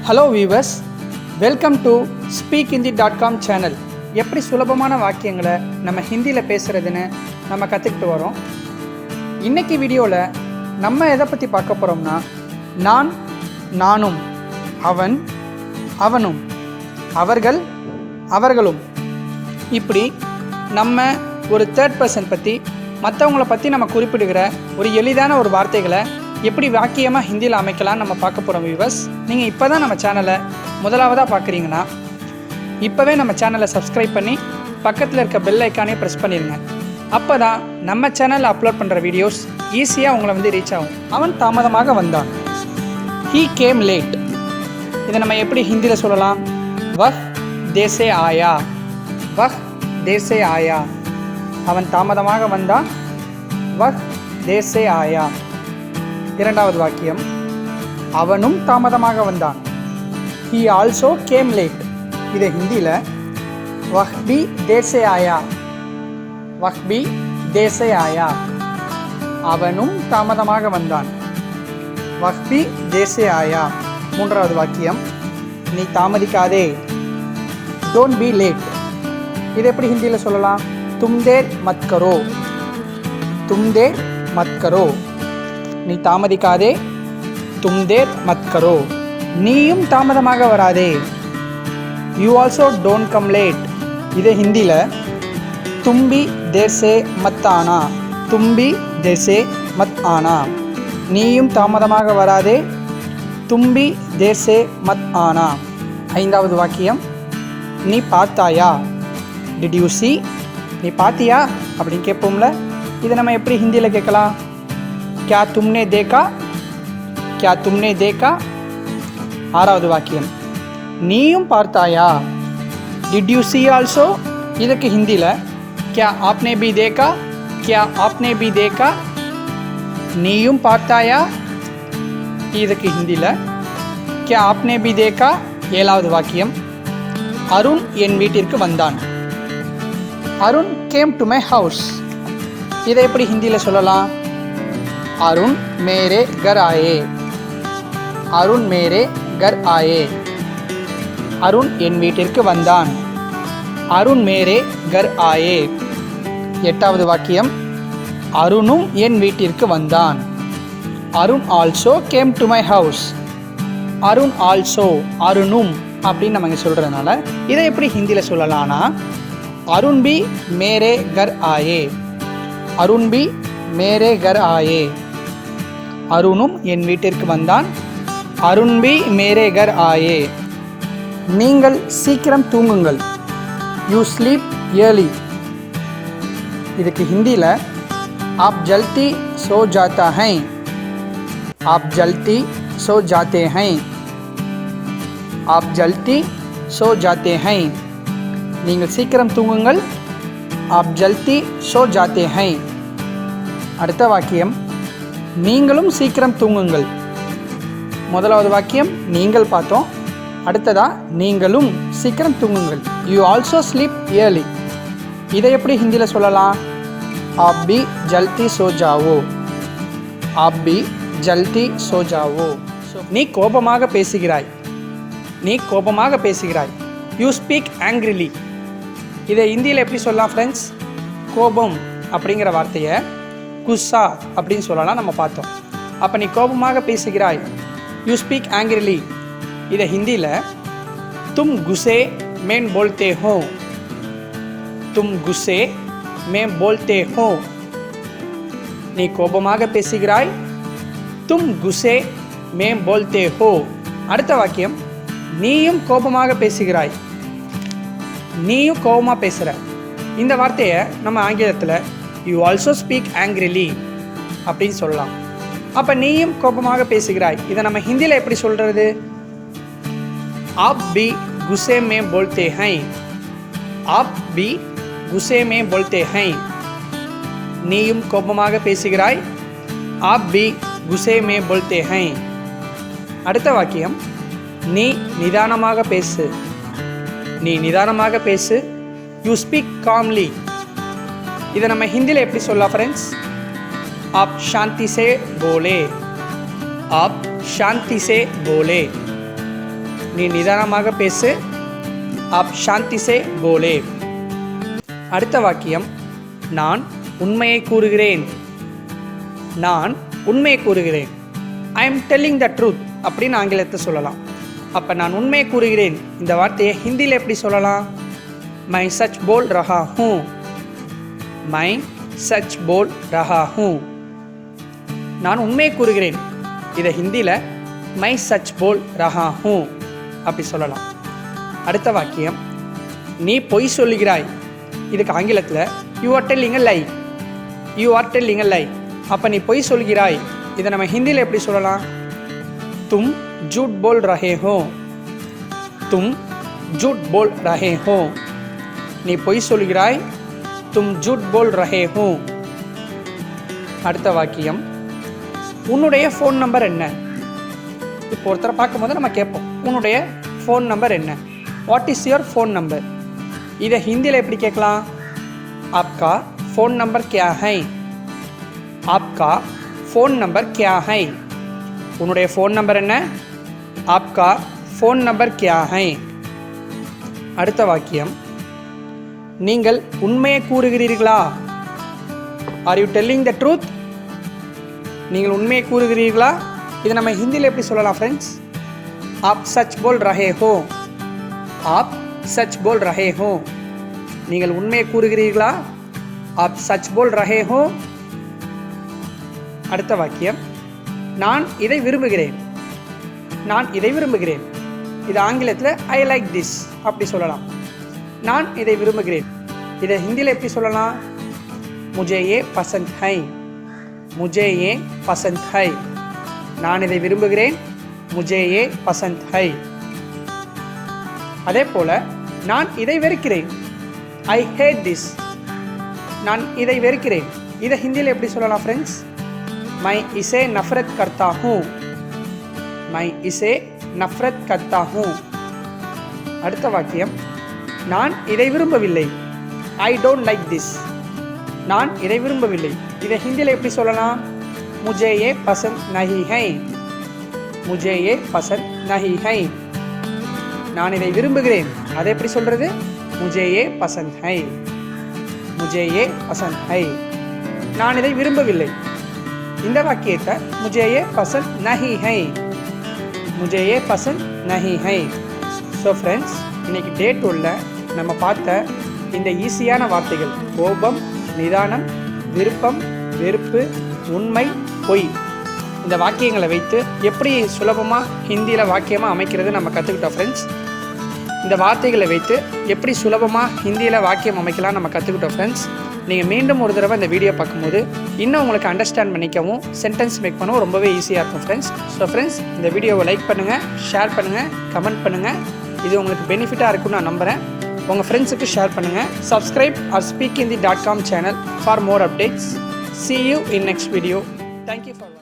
Hello viewers, welcome to speakhindi.com channel. எப்படி சுலபமான வாக்கியங்களை நம்ம ஹிந்தியில் பேசுகிறதுன்னு நம்ம கற்றுக்கிட்டு வரோம். இன்றைக்கி வீடியோவில் நம்ம எதை பற்றி பார்க்க போகிறோம்னா, நான், நானும், அவன், அவனும், அவர்கள், அவர்களும், இப்படி நம்ம ஒரு தேர்ட் பர்சன் பற்றி, மற்றவங்கள பற்றி நம்ம குறிப்பிடுகிற ஒரு எளிதான ஒரு வார்த்தைகளை எப்படி வாக்கியமாக ஹிந்தியில் அமைக்கலாம்னு நம்ம பார்க்க போகிறோம். வியூவர்ஸ், நீங்கள் இப்போ தான் நம்ம சேனலை முதலாவதாக பார்க்குறீங்கன்னா இப்போவே நம்ம சேனலை சப்ஸ்கிரைப் பண்ணி பக்கத்தில் இருக்க பெல் ஐக்கானே ப்ரெஸ் பண்ணிடுங்க. அப்போ தான் நம்ம சேனலில் அப்லோட் பண்ணுற வீடியோஸ் ஈஸியாக உங்களை ரீச் ஆகும். அவன் தாமதமாக வந்தான். He came late. இதை நம்ம எப்படி ஹிந்தியில் சொல்லலாம்? வஹ் தேசே ஆயா. வஹ் தேசே ஆயா. அவன் தாமதமாக வந்தான். வஹ் தேசே ஆயா. இரண்டாவது வாக்கியம், அவனும் தாமதமாக வந்தான். He also came late. இதை ஹிந்தியில் வஹ் பி தேசே ஆயா. வஹ் பி தேசே ஆயா. அவனும் தாமதமாக வந்தான். வஹ் பி தேசே ஆயா. மூன்றாவது வாக்கியம், நீ தாமதிக்காதே. Don't be late. இதை எப்படி ஹிந்தியில் சொல்லலாம்? தும் தேர் மத் கரோ. தும் தேர் மத் கரோ. நீ தாமதிக்காதே. தும் தேர் மத் கரோ. நீயும் தாமதமாக வராதே. You also don't come late. இதை ஹிந்தியில் தும் பி தேர் சே மத் ஆனா. தும் பி தேர் சே மத் ஆனா. நீயும் தாமதமாக வராதே. தும் பி தேர் சே மத் ஆனா. ஐந்தாவது வாக்கியம், நீ பார்த்தாயா. Did you see. நீ பார்த்தியா அப்படின்னு கேட்போம்ல, இதை நம்ம எப்படி ஹிந்தியில் கேட்கலாம்? क्या तुमने देखा. क्या तुमने देखा. ஆறாவது வாக்கியம், நீயும் பார்த்தாயா. Did you see also. இதுக்கு ஹிந்தியில் क्या आपने भी देखा. क्या आपने भी देखा. நீயும் பார்த்தாயா. இதுக்கு ஹிந்தியில் क्या आपने भी देखा. ஏழாவது வாக்கியம், அருண் என் வீட்டிற்கு வந்தான். Arun game to my house. இதை எப்படி ஹிந்தியில் சொல்லலாம்? अरुण मेरे घर आए. अरुण मेरे घर आए. அருண் என் வீட்டிற்கு வந்தான். அருண் மேரே கர் ஆயே. எட்டாவது வாக்கியம், அருணும் என் வீட்டிற்கு வந்தான். Arun also came to my house. Arun also, அருணும் அப்படின்னு நம்ம இங்கே சொல்கிறதுனால இதை எப்படி ஹிந்தியில் சொல்லலாம்னா, அருண் பி மேரே கர் ஆயே. அருண் பி மேரே கர் ஆயே. அருணும் என் வீட்டிற்கு வந்தான். அருண் பி மேரே கர் ஆயே. நீங்கள் சீக்கிரம் தூங்குங்கள். You sleep early. இதுக்கு ஹிந்தியில் आप जल्दी सो जाता हैं. आप जल्दी सो जाते हैं. आप जल्दी सो जाते हैं. நீங்கள் சீக்கிரம் தூங்குங்கள். आप जल्दी सो जाते हैं. அடுத்த வாக்கியம், நீங்களும் சீக்கிரம் தூங்குங்கள். முதலாவது வாக்கியம் நீங்கள் பார்த்தோம். அடுத்ததா நீங்களும் சீக்கிரம் தூங்குங்கள். You also sleep early. இதை எப்படி ஹிந்தியில் சொல்லலாம்? ஆப் பி ஜல்தி சோ ஜாவோ. ஆப் பி ஜல்தி சோ ஜாவோ. நீ கோபமாக பேசுகிறாய். நீ கோபமாக பேசுகிறாய். You speak angrily. இதை ஹிந்தியில் எப்படி சொல்லலாம் ஃப்ரெண்ட்ஸ்? கோபம் அப்படிங்கிற வார்த்தையை குஸ்ஸா அப்படின்னு சொல்லலாம், நம்ம பார்த்தோம். அப்போ நீ கோபமாக பேசுகிறாய். You speak angrily. இதை ஹிந்தியில் தும் குஸ்ஸே மேன் போல்தே ஹோ. தும் குஸ்ஸே மே போல்தே ஹோ. நீ கோபமாக பேசுகிறாய். தும் குஸ்ஸே மே போல்தே ஹோ. அடுத்த வாக்கியம், நீயும் கோபமாக பேசுகிறாய். நீயும் கோபமாக பேசுகிற. இந்த வார்த்தையை நம்ம ஆங்கிலத்தில் யூ ஆல்சோ ஸ்பீக் ஆங்க்ரிலி அப்படின்னு சொல்லலாம். அப்போ நீயும் கோபமாக பேசுகிறாய். இதை நம்ம ஹிந்தியில் எப்படி சொல்கிறது? ஆப் பி குஸ்ஸே மே போல்தே ஹை. ஆப் பி குஸ்ஸே மே போல்தே ஹை. நீயும் கோபமாக பேசுகிறாய். ஆப் பி குஸ்ஸே மே போல்தே ஹை. அடுத்த வாக்கியம், நீ நிதானமாக பேசு. நீ நிதானமாக பேசு. You speak calmly. இதை நம்ம ஹிந்தியில் எப்படி சொல்லலாம் ஃப்ரெண்ட்ஸ்? आप शांति से बोले. आप शांति से बोले. நீ நிதானமாக பேசு. आप शांति से बोले. அடுத்த வாக்கியம், நான் உண்மையை கூறுகிறேன். நான் உண்மையை கூறுகிறேன். I am telling the truth அப்படின்னு ஆங்கிலத்தை சொல்லலாம். அப்போ நான் உண்மையை கூறுகிறேன் இந்த வார்த்தையை ஹிந்தியில் எப்படி சொல்லலாம்? மை சச் போல் ரஹா ஹூ. மை சச் போல் ரஹா ஹூ. நான் உண்மையை கூறுகிறேன். இதை ஹிந்தியில் மை சச் போல் ரஹா ஹூ அப்படி சொல்லலாம். அடுத்த வாக்கியம், நீ பொய் சொல்லுகிறாய். இதுக்கு ஆங்கிலத்தில் you are telling a lie. You are telling a lie. அப்போ நீ பொய் சொல்கிறாய். இதை நம்ம ஹிந்தியில் எப்படி சொல்லலாம்? தும் झूठ बोल रहे हो. तुम झूठ बोल रहे हो. நீ பொய் சொல்கிறாய். தும் झूठ बोल रहे हो. அடுத்த வாக்கியம், உன்னுடைய ஃபோன் நம்பர் என்ன? இப்போ ஒருத்தரை பார்க்கும்போது நம்ம கேட்போம், உன்னுடைய ஃபோன் நம்பர் என்ன? What is your phone number? இதை ஹிந்தியில் எப்படி கேட்கலாம்? ஆப்கா ஃபோன் நம்பர் கியா ஹை? ஆப்கா ஃபோன் நம்பர் கியா ஹை? உன்னுடைய ஃபோன் நம்பர் என்ன? ஆப்கா ஃபோன் நம்பர் கியா ஹை? அடுத்த வாக்கியம், நீங்கள் உண்மையை கூறுகிறீர்களா? Are you telling the truth? நீங்கள் உண்மையை கூறுகிறீர்களா? இதை நம்ம ஹிந்தியில் எப்படி சொல்லலாம் ஃப்ரெண்ட்ஸ்? ஆப் சச் போல் ரஹே ஹோ. ஆப் சச் போல் ரஹே ஹோ. நீங்கள் உண்மையை கூறுகிறீர்களா? ஆப் சச் போல் ரஹே ஹோ. அடுத்த வாக்கியம், நான் இதை விரும்புகிறேன். நான் இதை விரும்புகிறேன். இது ஆங்கிலத்தில் ஐ லைக் திஸ் அப்படி சொல்லலாம். நான் இதை விரும்புகிறேன். இதை ஹிந்தியில் எப்படி சொல்லலாம்? முஜே ஏ பசந்த் ஹை. முஜே ஏ பசந்த் ஹை. நான் இதை விரும்புகிறேன். முஜே ஏ பசந்த் ஹை. அதே போல் நான் இதை வெறுக்கிறேன். ஐ ஹேட் திஸ். நான் இதை வெறுக்கிறேன். இதை ஹிந்தியில் எப்படி சொல்லலாம் ஃப்ரெண்ட்ஸ்? मैं इसे नफरत करता हूँ. मैं इसे नफरत करता हूँ. அடுத்த வாக்கியம், நான் இதை விரும்பவில்லை. I don't like this. நான் இதை விரும்பவில்லை. இதை ஹிந்தியில் எப்படி சொல்லலாம்? முஜே ஏ பசந்த் நஹி ஹை. முஜே ஏ பசந்த் நஹி ஹை. நான் இதை விரும்புகிறேன். அதை எப்படி சொல்கிறது? முஜே ஏ பசந்த் ஹை. முஜே ஏ பசந்த் ஹை. நான் இதை விரும்பவில்லை. இந்த வாக்கியத்தை முஜே ஏ பசந்த் நஹி ஹை. முஜே ஏ பசந்த் நஹி ஹை. ஸோ ஃப்ரெண்ட்ஸ், இன்னைக்கு டே 2ல் நம்ம பார்த்த இந்த ஈஸியான வார்த்தைகள் கோபம், நிதானம், விருப்பம், வெறுப்பு, உண்மை, பொய், இந்த வாக்கியங்களை வைத்து எப்படி சுலபமாக ஹிந்தியில் வாக்கியமாக அமைக்கிறது நம்ம கற்றுக்கிட்டோம் ஃப்ரெண்ட்ஸ். இந்த வார்த்தைகளை வைத்து எப்படி சுலபமாக ஹிந்தியில் வாக்கியம் அமைக்கலாம் நம்ம கற்றுக்கிட்டோம் ஃப்ரெண்ட்ஸ். நீங்கள் மீண்டும் ஒரு தடவை இந்த வீடியோ பார்க்கும்போது இன்னும் உங்களுக்கு அண்டர்ஸ்டாண்ட் பண்ணிக்கவும் சென்டென்ஸ் மேக் பண்ணவும் ரொம்பவே ஈஸியாக இருக்கும் ஃப்ரெண்ட்ஸ். ஸோ ஃப்ரெண்ட்ஸ், இந்த வீடியோவை லைக் பண்ணுங்கள், ஷேர் பண்ணுங்கள், கமெண்ட் பண்ணுங்கள். இது உங்களுக்கு பெனிஃபிட்டாக இருக்கும்னு நான் நம்புகிறேன். உங்கள் ஃப்ரெண்ட்ஸுக்கு ஷேர் பண்ணுங்கள். Subscribe R speakinthindi.com channel for more updates. See you in next video. Thank you for watching.